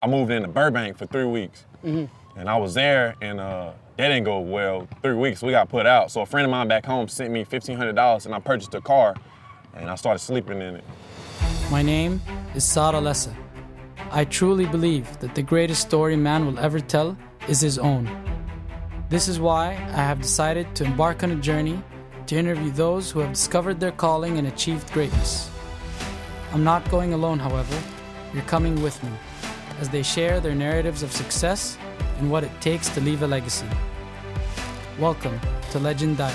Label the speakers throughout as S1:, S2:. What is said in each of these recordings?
S1: I moved into Burbank for 3 weeks. And I was there, and that didn't go well. 3 weeks, we got put out. So a friend of mine back home sent me $1,500, and I purchased a car, and I started sleeping in it.
S2: My name is Sara Lessa. I truly believe that the greatest story man will ever tell is his own. This is why I have decided to embark on a journey to interview those who have discovered their calling and achieved greatness. I'm not going alone, however. You're coming with me as they share their narratives of success and what it takes to leave a legacy. Welcome to Legendiary.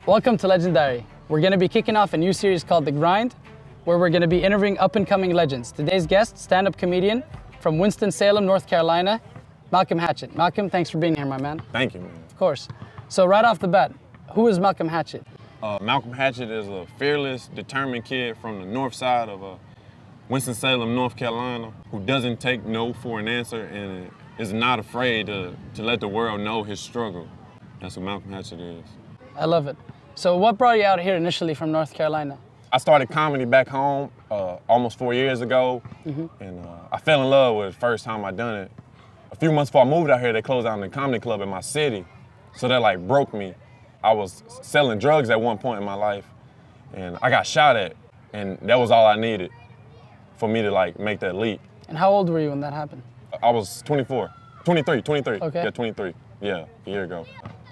S2: Welcome to Legendary. We're going to be kicking off a new series called The Grind, where we're going to be interviewing up-and-coming legends. Today's guest, stand-up comedian from Winston Salem, North Carolina, Malcolm Hatchett. Malcolm, thanks for being here, my man.
S1: Thank you, man.
S2: Of course. So right off the bat, who is Malcolm Hatchett?
S1: Malcolm Hatchett is a fearless, determined kid from the north side of Winston-Salem, North Carolina, who doesn't take no for an answer and is not afraid to let the world know his struggle. That's what Malcolm Hatchett is.
S2: I love it. So what brought you out here initially from North Carolina?
S1: I started comedy back home almost 4 years ago, and I fell in love with it the first time I done it. A few months before I moved out here, they closed down the comedy club in my city, so that like broke me. I was selling drugs at one point in my life, and I got shot at, and that was all I needed for me to like make that leap.
S2: And how old were you when that happened?
S1: I was 23.
S2: Okay.
S1: Yeah, 23, yeah, a year ago.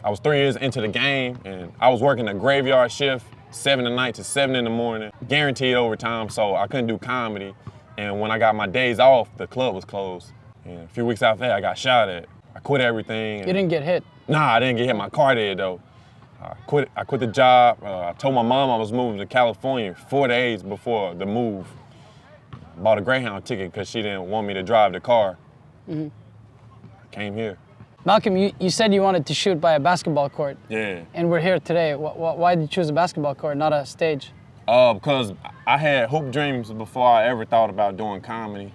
S1: I was 3 years into the game, and I was working a graveyard shift, 7 at night to 7 in the morning, guaranteed overtime, so I couldn't do comedy. And when I got my days off, the club was closed. And a few weeks after that, I got shot at. I quit everything.
S2: You didn't get hit?
S1: Nah, I didn't get hit. My car did, though. I quit the job. I told my mom I was moving to California 4 days before the move. Bought a Greyhound ticket because she didn't want me to drive the car. I came here.
S2: Malcolm, you said you wanted to shoot by a basketball court.
S1: Yeah.
S2: And we're here today. Why did you choose a basketball court, not a stage?
S1: Because I had hoop dreams before I ever thought about doing comedy.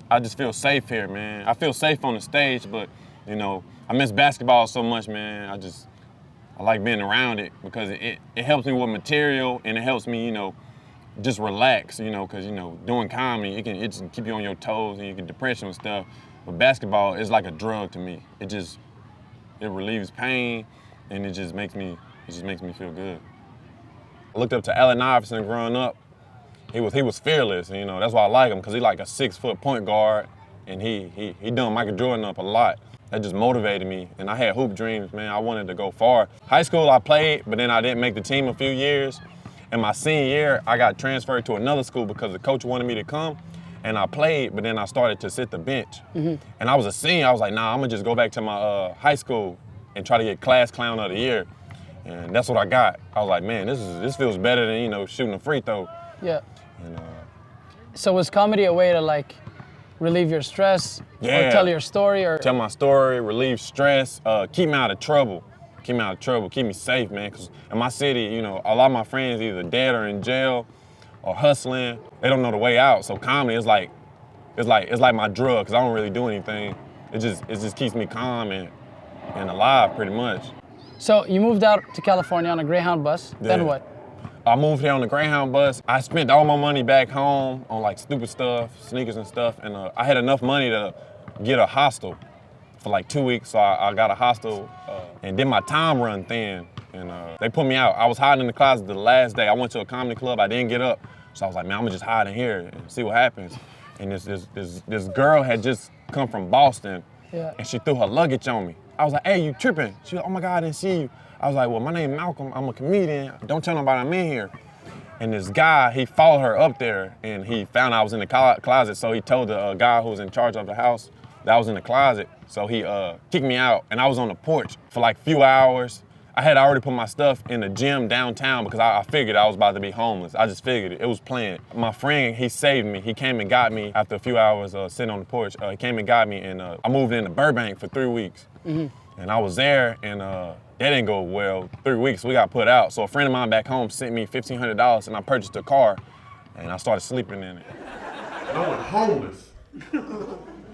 S1: I just feel safe here, man. I feel safe on the stage, but, you know, I miss basketball so much, man. I like being around it because it helps me with material, and it helps me, you know, just relax, you know, because, you know, doing comedy, it just keep you on your toes and you get depression and stuff. But basketball is like a drug to me. It relieves pain, and it just makes me feel good. I looked up to Allen Iverson growing up. He was fearless, and, you know, that's why I like him, because he's like a 6-foot point guard, and he done Michael Jordan up a lot. That just motivated me, and I had hoop dreams, man. I wanted to go far. High school, I played, but then I didn't make the team a few years. And my senior year, I got transferred to another school because the coach wanted me to come, and I played, but then I started to sit the bench. And I was a senior. I was like, nah, I'm gonna just go back to my high school and try to get class clown of the year. And that's what I got. I was like, man, this feels better than, you know, shooting a free throw.
S2: Yeah.
S1: And,
S2: so was comedy a way to like relieve your stress,
S1: yeah,
S2: or tell your story, or
S1: tell my story, relieve stress, keep me out of trouble. Keep me safe, man. Cause in my city, you know, a lot of my friends either dead or in jail or hustling. They don't know the way out. So comedy is like my drug, cause I don't really do anything. It just keeps me calm and alive, pretty much.
S2: So you moved out to California on a Greyhound bus.
S1: Yeah.
S2: Then what?
S1: I moved here on the Greyhound bus. I spent all my money back home on like stupid stuff, sneakers and stuff, and I had enough money to get a hostel for like 2 weeks, so I got a hostel, and then my time run thin, and they put me out. I was hiding in the closet the last day. I went to a comedy club, I didn't get up, so I was like, man, I'm gonna just hide in here and see what happens. And this girl had just come from Boston, and she threw her luggage on me. I was like, hey, you tripping? She was like, oh my God, I didn't see you. I was like, well, my name is Malcolm, I'm a comedian. Don't tell nobody I'm in here. And this guy, he followed her up there, and he found I was in the closet, so he told the guy who was in charge of the house that I was in the closet. So he kicked me out, and I was on the porch for like a few hours. I had already put my stuff in the gym downtown because I figured I was about to be homeless. I just figured it was planned. My friend, he saved me. He came and got me after a few hours sitting on the porch. He came and got me, and I moved into Burbank for 3 weeks. And I was there, and that didn't go well. 3 weeks, we got put out. So a friend of mine back home sent me $1,500, and I purchased a car, and I started sleeping in it.
S3: And I went homeless.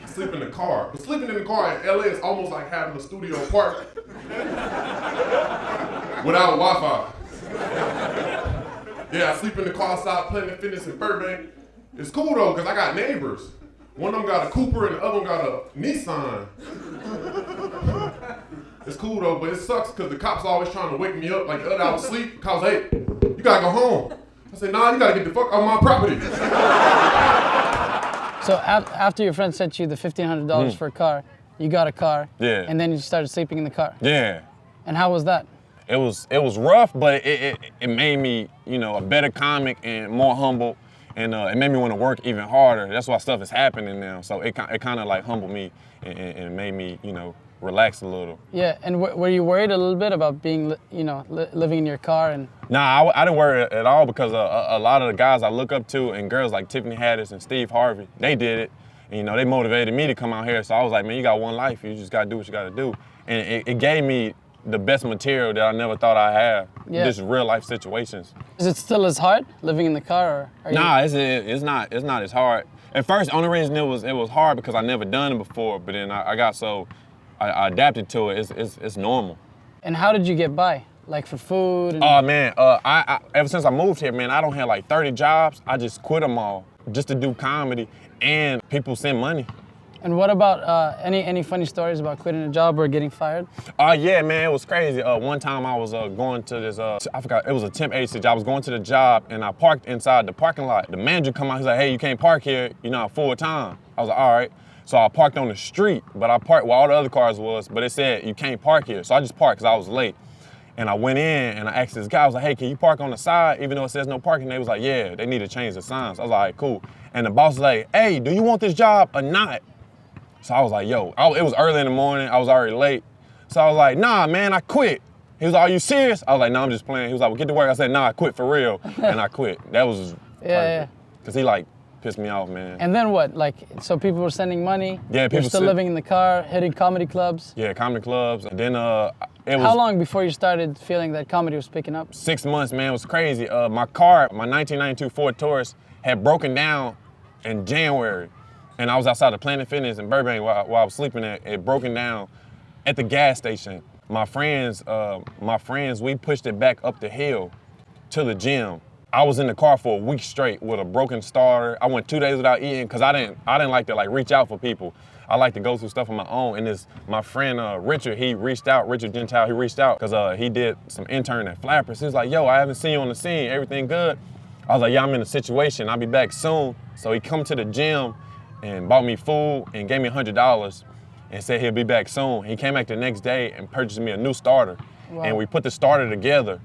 S3: Sleep in the car. But sleeping in the car in LA is almost like having a studio apartment without Wi-Fi. Yeah, I sleep in the car outside Planet Fitness in Burbank. It's cool though, cause I got neighbors. One of them got a Cooper and the other one got a Nissan. It's cool though, but it sucks cause the cops always trying to wake me up like the other I was asleep. Cause hey, you gotta go home. I said, nah, you gotta get the fuck off my property.
S2: So after your friend sent you the $1,500 for a car, you got a car.
S1: Yeah.
S2: And then you started sleeping in the car.
S1: Yeah.
S2: And how was that?
S1: It was rough, but it made me, you know, a better comic and more humble, and it made me want to work even harder. That's why stuff is happening now. So it kind of like humbled me and made me, you know, relax a little.
S2: Yeah, and were you worried a little bit about being, you know, living in your car? And
S1: Nah, I didn't worry at all because a lot of the guys I look up to and girls like Tiffany Haddish and Steve Harvey, they did it. And, you know, they motivated me to come out here. So I was like, man, you got one life. You just got to do what you got to do. And it gave me the best material that I never thought I'd have.
S2: Yeah.
S1: Just real life situations.
S2: is it still as hard living in the car? Or are
S1: Nah, it's not as hard. At first, the only reason it was hard because I never done it before. But then I got so I adapted to it. It's normal.
S2: And how did you get by? Like for food? And
S1: Oh man, I ever since I moved here, man, I don't have like 30 jobs. I just quit them all just to do comedy, and people send money.
S2: And what about any funny stories about quitting a job or getting fired?
S1: Yeah, man, it was crazy. One time I was going to this, I forgot, it was a temp agency job. I was going to the job and I parked inside the parking lot. The manager come out, he's like, hey, you can't park here, you're not full time. I was like, all right. So I parked on the street, but I parked where all the other cars was, but it said you can't park here. So I just parked because I was late. And I went in and I asked this guy, I was like, hey, can you park on the side even though it says no parking? They was like, yeah, they need to change the signs. I was like, cool. And the boss was like, hey, do you want this job or not? So I was like, yo, it was early in the morning. I was already late. So I was like, nah, man, I quit. He was like, are you serious? I was like, no, I'm just playing. He was like, well, get to work. I said, nah, I quit for real. And I quit. That was
S2: Yeah.
S1: Because he like pissed me off, man.
S2: And then what? Like, so people were sending money.
S1: Yeah, people
S2: You're still living in the car, hitting comedy clubs.
S1: Yeah, comedy clubs. And then it was
S2: How long before you started feeling that comedy was picking up?
S1: 6 months, man. It was crazy. My car, my 1992 Ford Taurus, had broken down in January. And I was outside the Planet Fitness in Burbank while I was sleeping at. It broken down at the gas station. My friends, we pushed it back up the hill to the gym. I was in the car for a week straight with a broken starter. I went 2 days without eating because I didn't like to like reach out for people. I like to go through stuff on my own. And my friend Richard, Richard Gentile, he reached out because he did some intern at Flappers. He was like, yo, I haven't seen you on the scene. Everything good? I was like, yeah, I'm in a situation. I'll be back soon. So he come to the gym and bought me food and gave me $100 and said he'll be back soon. He came back the next day and purchased me a new starter.
S2: Wow.
S1: And we put the starter together.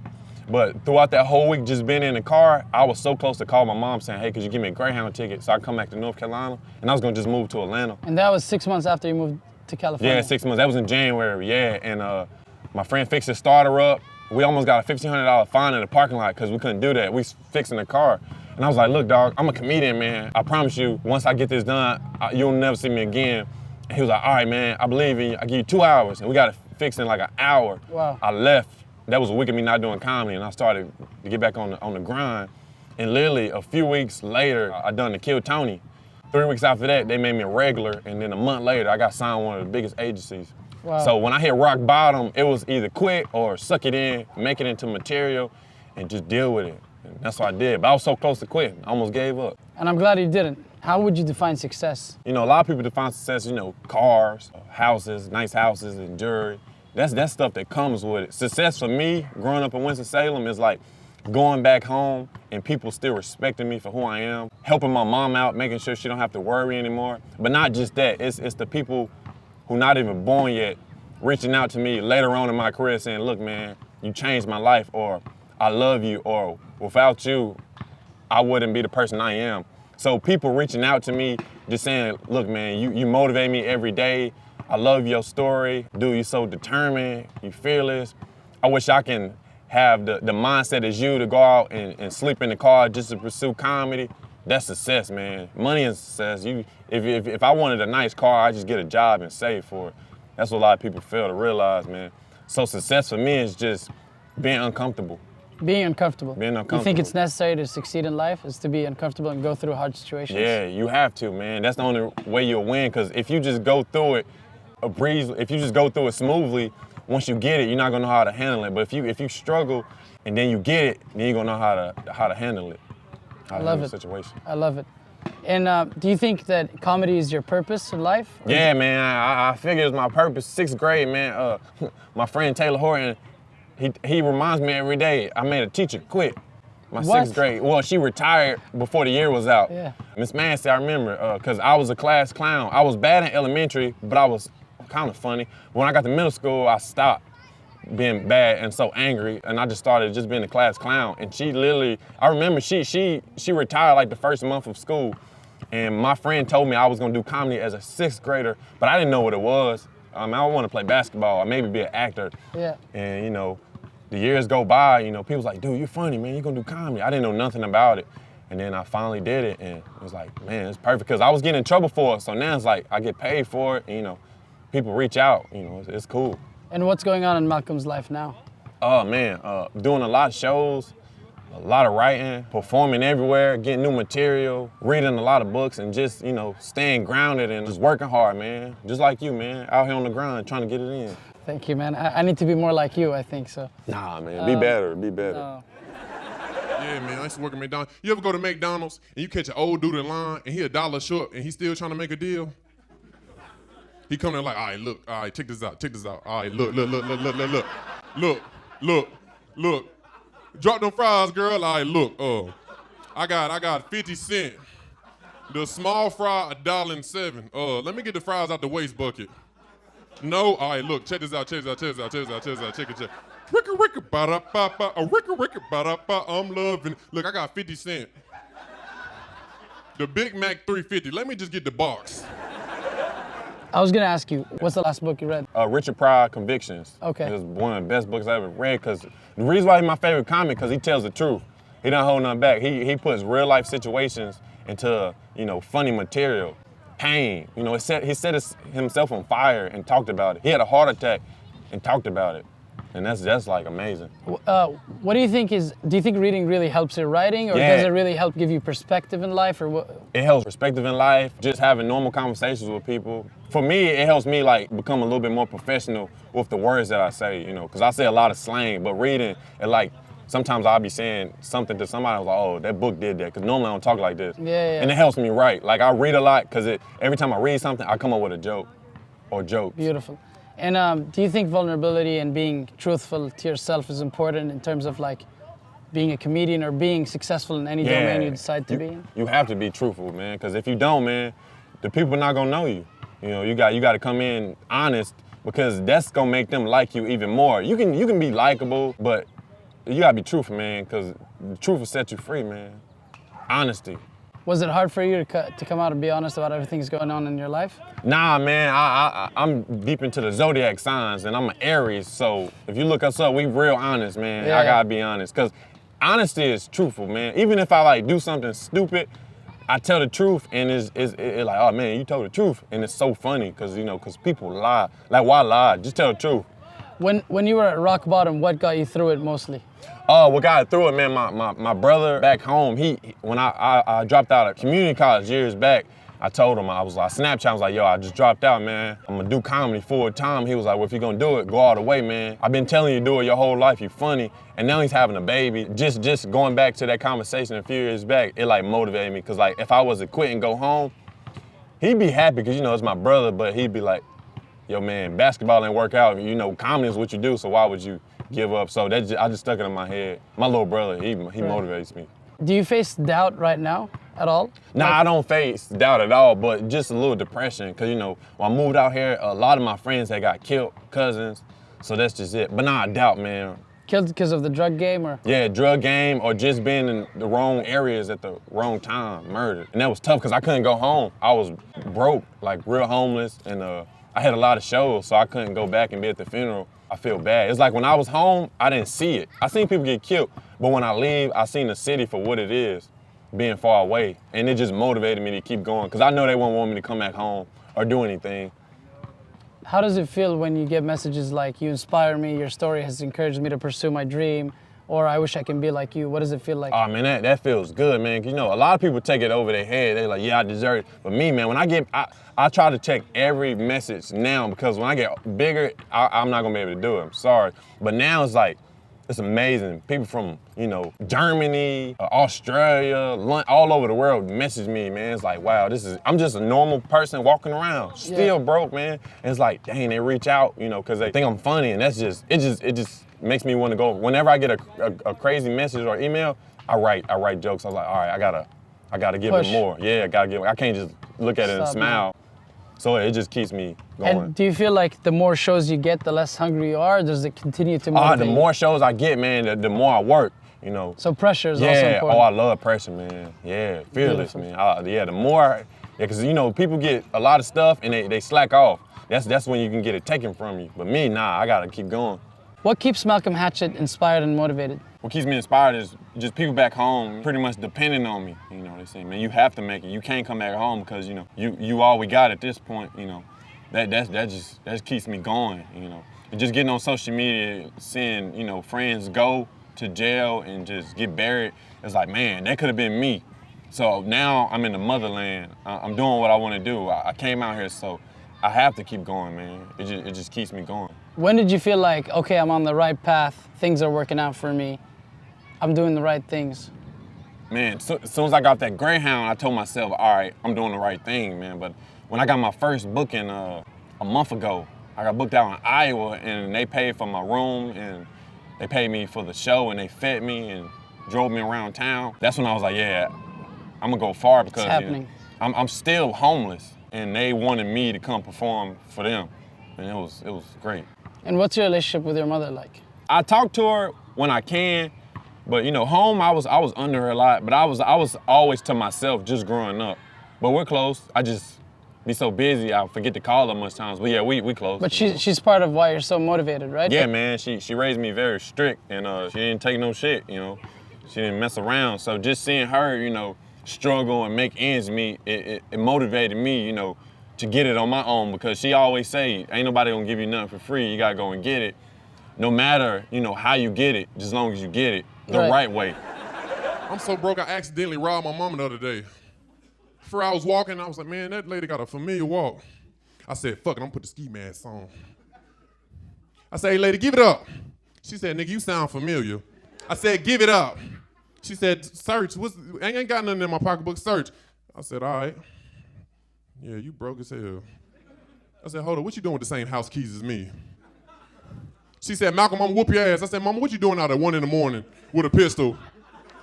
S1: But throughout that whole week just being in the car, I was so close to call my mom saying, hey, could you give me a Greyhound ticket so I can come back to North Carolina? And I was gonna just move to Atlanta.
S2: And that was 6 months after you moved to California?
S1: Yeah, 6 months. That was in January, yeah. And my friend fixed the starter up. We almost got a $1,500 fine in the parking lot because we couldn't do that. We fixing the car. And I was like, look, dog, I'm a comedian, man. I promise you, once I get this done, you'll never see me again. And he was like, all right, man, I believe in you. I give you 2 hours. And we got it fixed in like an hour.
S2: Wow.
S1: I left. That was a week of me not doing comedy, and I started to get back on the grind. And literally a few weeks later, I done the Kill Tony. 3 weeks after that, they made me a regular, and then a month later, I got signed with one of the biggest agencies.
S2: Wow.
S1: So when I hit rock bottom, it was either quit or suck it in, make it into material, and just deal with it. And that's what I did. But I was so close to quitting, I almost gave up.
S2: And I'm glad you didn't. How would you define success?
S1: You know, a lot of people define success, you know, cars, houses, nice houses, and jewelry. That's stuff that comes with it. Success for me, growing up in Winston-Salem, is like going back home and people still respecting me for who I am, helping my mom out, making sure she don't have to worry anymore. But not just that, it's the people who not even born yet reaching out to me later on in my career saying, look, man, you changed my life, or I love you, or without you, I wouldn't be the person I am. So people reaching out to me just saying, look, man, you motivate me every day. I love your story. Dude, you're so determined, you fearless. I wish I can have the mindset as you to go out and sleep in the car just to pursue comedy. That's success, man. Money is success. If I wanted a nice car, I just get a job and save for it. That's what a lot of people fail to realize, man. So success for me is just being uncomfortable.
S2: Being uncomfortable.
S1: Being uncomfortable.
S2: You think it's necessary to succeed in life is to be uncomfortable and go through hard situations?
S1: Yeah, you have to, man. That's the only way you'll win, because if you just go through it a breeze, if you just go through it smoothly, once you get it, you're not gonna know how to handle it. But if you struggle and then you get it, then you're gonna know how to handle it. How to
S2: love
S1: handle
S2: it.
S1: the situation.
S2: I love it. And do you think that comedy is your purpose in life?
S1: Yeah, man, I figured it was my purpose. 6th grade, man, my friend Taylor Horton, he reminds me every day, I made a teacher quit my
S2: What?
S1: 6th grade. Well, she retired before the year was out.
S2: Yeah.
S1: Miss Massey, I remember, because I was a class clown. I was bad in elementary, but I was kind of funny. When I got to middle school, I stopped being bad and so angry, and I just started just being a class clown. And she literally, I remember she retired like the first month of school, and my friend told me I was gonna do comedy as a 6th grader, but I didn't know what it was. I want to play basketball or maybe be an actor.
S2: Yeah.
S1: And you know, the years go by, you know, people's like, dude, you're funny, man, you're gonna do comedy. I didn't know nothing about it. And then I finally did it, and it was like, man, it's perfect, because I was getting in trouble for it, so now it's like, I get paid for it, and, you know, people reach out, you know, it's cool.
S2: And what's going on in Malcolm's life now?
S1: Oh man, doing a lot of shows, a lot of writing, performing everywhere, getting new material, reading a lot of books, and just, you know, staying grounded and just working hard, man. Just like you, man, out here on the grind, trying to get it in.
S2: Thank you, man. I need to be more like you, I think so.
S1: Nah, man, be better.
S2: No.
S3: Yeah, man, I used to work at McDonald's. You ever go to McDonald's and you catch an old dude in line and he $1 short and he's still trying to make a deal? He come there like, all right, look, all right, check this out. All right, look. Drop them fries, girl. All right, look, I got 50 cents. The small fry, $1.07. Let me get the fries out the waste bucket. No, all right, look, check this out. Check it. Ricka, ba-da-ba-ba, ricka, ba-da-ba, I'm loving it. Look, I got 50 cents. The Big Mac, $3.50. Let me just get the box.
S2: I was gonna ask you, what's the last book you read?
S1: Richard Pryor, Convictions.
S2: Okay.
S1: It was one of the best books I ever read, because the reason why he's my favorite comic, because he tells the truth. He don't hold nothing back. He puts real life situations into, you know, funny material, pain. You know, he set himself on fire and talked about it. He had a heart attack and talked about it. And that's like amazing.
S2: What do you think do you think reading really helps your writing, or
S1: Yeah.
S2: does it really help give you perspective in life, or what?
S1: It helps perspective in life, just having normal conversations with people. For me, it helps me like become a little bit more professional with the words that I say, you know, because I say a lot of slang, but reading, it like, sometimes I'll be saying something to somebody, I was like, oh, that book did that, because normally I don't talk like this.
S2: Yeah.
S1: And it helps me write. Like, I read a lot, because every time I read something, I come up with a joke or jokes.
S2: Beautiful. And do you think vulnerability and being truthful to yourself is important in terms of like being a comedian or being successful in any domain you decide to be in?
S1: You have to be truthful, man, because if you don't, man, the people are not gonna know you. You know, you got to come in honest, because that's gonna make them like you even more. You can be likable, but you gotta be truthful, man, because the truth will set you free, man. Honesty.
S2: Was it hard for you to come out and be honest about everything that's going on in your life?
S1: Nah, man, I'm deep into the zodiac signs, and I'm an Aries, so if you look us up, we real honest, man.
S2: Yeah.
S1: I gotta be honest, because honesty is truthful, man. Even if I like do something stupid, I tell the truth, and it's like, oh man, you told the truth, and it's so funny, because people lie. Like, why lie? Just tell the truth.
S2: When you were at rock bottom, what got you through it mostly?
S1: What got through it, man, my brother back home, when I dropped out of community college years back, I told him, I Snapchat, I was like, yo, I just dropped out, man. I'm gonna do comedy full time. He was like, well, if you're gonna do it, go all the way, man. I've been telling you to do it your whole life, you're funny. And now he's having a baby. Just going back to that conversation a few years back, it like motivated me, because like if I was to quit and go home, he'd be happy, because it's my brother, but he'd be like, yo, man, basketball ain't work out. Comedy is what you do, so why would you give up? So I just stuck it in my head. My little brother, he motivates me.
S2: Do you face doubt right now at all?
S1: Nah, I don't face doubt at all, but just a little depression, because, when I moved out here, a lot of my friends had got killed, cousins, so that's just it. But nah, I doubt, man.
S2: Killed because of the drug game, or? Yeah,
S1: drug game, or just being in the wrong areas at the wrong time, murdered. And that was tough, because I couldn't go home. I was broke, like real homeless, and I had a lot of shows, so I couldn't go back and be at the funeral. I feel bad. It's like when I was home, I didn't see it. I seen people get killed, but when I leave, I seen the city for what it is, being far away. And it just motivated me to keep going, because I know they won't want me to come back home or do anything.
S2: How does it feel when you get messages like, you inspire me, your story has encouraged me to pursue my dream, or I wish I can be like you? What does it feel like?
S1: Oh man, that feels good, man. 'Cause, a lot of people take it over their head. They're like, yeah, I deserve it. But me, man, when I try to check every message now, because when I get bigger, I'm not gonna be able to do it. I'm sorry. But now it's like, It's amazing. People from, you know, Germany, Australia, all over the world message me, man. It's like, wow, I'm just a normal person walking around, still broke, man. And it's like, dang, they reach out, you know, because they think I'm funny, and it just makes me want to go. Whenever I get a crazy message or email, I write jokes. I was like, all right, I gotta give it more. Yeah, I can't just look at it and smile. So it just keeps me going.
S2: And do you feel like the more shows you get, the less hungry you are? Or does it continue to motivate
S1: the more shows I get, man, the more I work, you know.
S2: So pressure is also important.
S1: Oh, I love pressure, man. Yeah, fearless, man. The more, because, you know, people get a lot of stuff and they slack off. That's when you can get it taken from you. But me, nah, I gotta keep going.
S2: What keeps Malcolm Hatchett inspired and motivated?
S1: What keeps me inspired is just people back home pretty much depending on me. You know, they say, man, you have to make it. You can't come back home because, you know, you all we got at this point, you know. That just keeps me going, you know. And just getting on social media, seeing, you know, friends go to jail and just get buried, it's like, man, that could have been me. So now I'm in the motherland. I'm doing what I want to do. I came out here, so I have to keep going, man. It just keeps me going.
S2: When did you feel like, okay, I'm on the right path, things are working out for me, I'm doing the right things?
S1: Man, so, as soon as I got that Greyhound, I told myself, all right, I'm doing the right thing, man. But when I got my first booking a month ago, I got booked out in Iowa, and they paid for my room, and they paid me for the show, and they fed me and drove me around town. That's when I was like, yeah, I'm gonna go far because
S2: it's happening.
S1: You know, I'm still homeless, and they wanted me to come perform for them, and it was great.
S2: And what's your relationship with your mother like?
S1: I talk to her when I can, but you know, home I was under her a lot, but I was always to myself just growing up. But we're close. I just be so busy I forget to call her much times. But yeah, we close.
S2: But she's part of why you're so motivated, right?
S1: Yeah, man. She raised me very strict, and she didn't take no shit. You know, she didn't mess around. So just seeing her, you know, struggle and make ends meet, it motivated me, you know, to get it on my own, because she always say, ain't nobody gonna give you nothing for free. You gotta go and get it. No matter, you know, how you get it, just as long as you get it the right way.
S3: I'm so broke, I accidentally robbed my mama the other day. Before I was walking, I was like, man, that lady got a familiar walk. I said, fuck it, I'm gonna put the ski mask on. I said, hey, lady, give it up. She said, nigga, you sound familiar. I said, give it up. She said, search, I ain't got nothing in my pocketbook, search. I said, all right. Yeah, you broke as hell. I said, hold on, what you doing with the same house keys as me? She said, Malcolm, I'm gonna whoop your ass. I said, Mama, what you doing out at 1 in the morning with a pistol?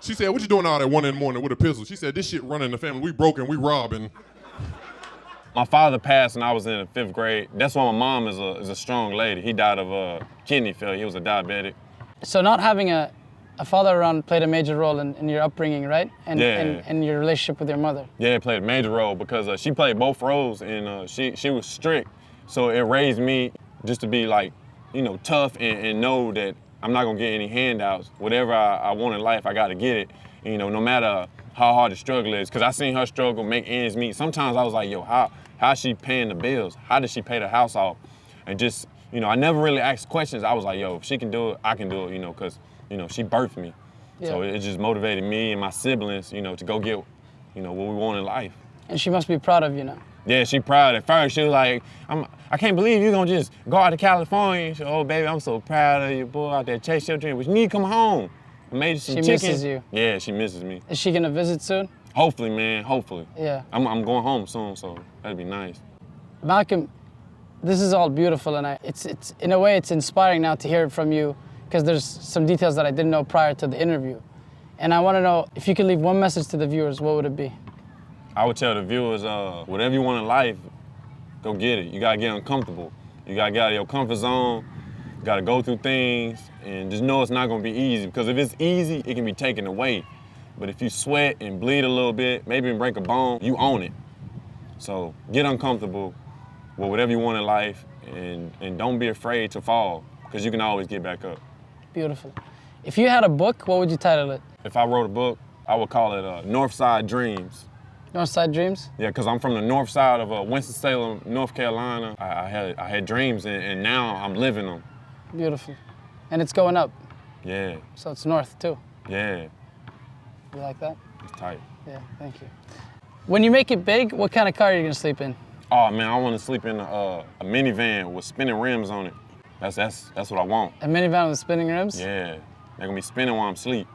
S3: She said, what you doing out at 1 in the morning with a pistol? She said, this shit running in the family. We broken, we robbing.
S1: My father passed when I was in the 5th grade. That's why my mom is a strong lady. He died of kidney failure. He was a diabetic.
S2: So not having a father around played a major role in your upbringing, right? And your relationship with your mother. Yeah,
S1: it played a major role because she played both roles, and she was strict. So it raised me just to be like, you know, tough and know that I'm not gonna get any handouts. Whatever I want in life, I gotta get it. And, you know, no matter how hard the struggle is, because I seen her struggle, make ends meet. Sometimes I was like, yo, how's she paying the bills? How does she pay the house off? And just, you know, I never really asked questions. I was like, yo, if she can do it, I can do it, you know, because, you know, she birthed me. Yeah. So it just motivated me and my siblings, you know, to go get, you know, what we want in life.
S2: And she must be proud of you now.
S1: Yeah, she proud. At first, she was like, I can't believe you're gonna just go out to California. She said, oh, baby, I'm so proud of you, boy, out there chase your dream. But you need to come home. I made you some chicken.
S2: She misses you.
S1: Yeah, she misses me.
S2: Is she gonna visit soon?
S1: Hopefully, man, hopefully.
S2: Yeah.
S1: I'm going home soon, so that'd be nice.
S2: Malcolm, this is all beautiful, and it's in a way, it's inspiring now to hear it from you, because there's some details that I didn't know prior to the interview. And I wanna know, if you could leave one message to the viewers, what would it be?
S1: I would tell the viewers, whatever you want in life, go get it. You gotta get uncomfortable. You gotta get out of your comfort zone. You gotta go through things, and just know it's not gonna be easy, because if it's easy, it can be taken away. But if you sweat and bleed a little bit, maybe even break a bone, you own it. So get uncomfortable with whatever you want in life, and don't be afraid to fall, because you can always get back up.
S2: Beautiful. If you had a book, what would you title it?
S1: If I wrote a book, I would call it Northside Dreams.
S2: Northside Dreams?
S1: Yeah, because I'm from the north side of Winston Salem, North Carolina. I had dreams, and now I'm living them.
S2: Beautiful. And it's going up.
S1: Yeah.
S2: So it's north, too.
S1: Yeah.
S2: You like that?
S1: It's tight.
S2: Yeah, thank you. When you make it big, what kind of car are you going to sleep in?
S1: Oh, man, I want to sleep in a minivan with spinning rims on it. That's what I want.
S2: A minivan with spinning rims?
S1: Yeah. They're gonna be spinning while I'm asleep.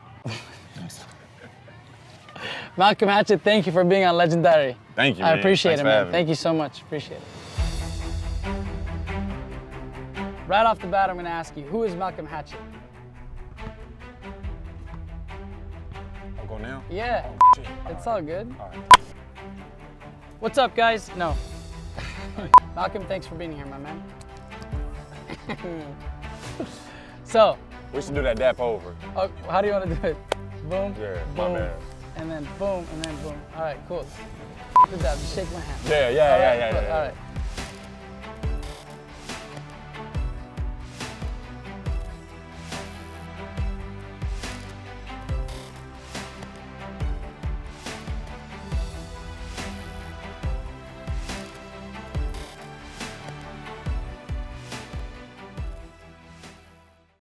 S2: Malcolm Hatchett, thank you for being on Legendary.
S1: Thank you,
S2: I
S1: man.
S2: appreciate
S1: Thanks
S2: it,
S1: for
S2: man.
S1: having
S2: Thank
S1: me.
S2: you so much. Appreciate it. Right off the bat, I'm going to ask you, who is Malcolm Hatchett?
S1: I'll go now?
S2: Yeah,
S1: Shit.
S2: it's all good.
S1: All right.
S2: What's up, guys? No. Malcolm, thanks for being here, my man. So,
S1: We should do that dap over.
S2: how do you want to do it? Boom,
S1: Yeah,
S2: boom,
S1: my bad.
S2: and then boom, and then boom. All right, cool. Good job. Just shake my hand.
S1: Yeah,
S2: All right,
S1: yeah,
S2: cool.
S1: yeah.
S2: All right.